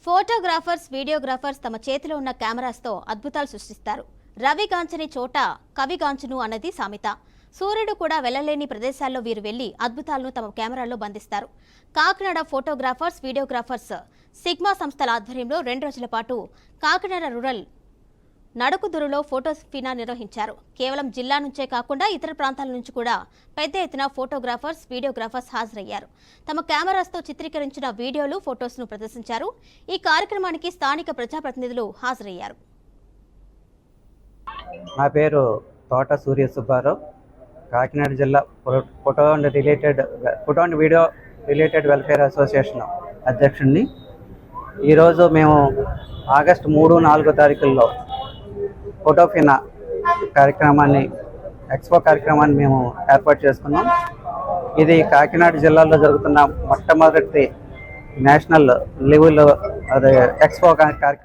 Photographers, videographers తమ చేతిలో ఉన్న కెమెరాస్తో అద్భుతాలు సృష్టిస్తారు. రవి గాంచని చోట కవి గాంచును అన్నది సామెత. సూర్యుడు కూడా వెళ్లలేని ప్రదేశాల్లో వీరు వెళ్లి అద్భుతాలను తమ కెమెరాల్లో బంధిస్తారు. కాకినాడ ఫోటోగ్రాఫర్స్, వీడియోగ్రాఫర్స్ సిగ్మా సంస్థల ఆధ్వర్యంలో 2 రోజుల పాటు కాకినాడ రూరల్ నడుకుదురులో ఫోటోఫినా నిర్వహించారు. కేవలం జిల్లా నుంచే కాకుండా ఇతర ప్రాంతాల నుంచి కూడా పెద్ద ఎత్తున ఫోటోగ్రాఫర్స్, వీడియోగ్రాఫర్స్ హాజరయ్యారు. తమ కెమెరాస్తో చిత్రీకరించిన వీడియోలు, ఫొటోస్ను ప్రదర్శించారు. ఈ కార్యక్రమానికి స్థానిక ప్రజాప్రతినిధులు హాజరయ్యారు. నా పేరు తోట సూర్య సుబ్బారావు, కాకినాడ జిల్లా photo and video related welfare association అధ్యక్షుడిని. ఈరోజు మేము ఆగస్టు 3, 4 తారీఖుల్లో ఫోటోఫినా ఎక్స్పో కార్యక్రమాన్ని మేము ఏర్పాటు చేసుకున్నాం. ఇది కాకినాడ జిల్లాలో జరుగుతున్న మొట్టమొదటి నేషనల్ లెవెల్ ఎక్స్పో కార్యక్రమం.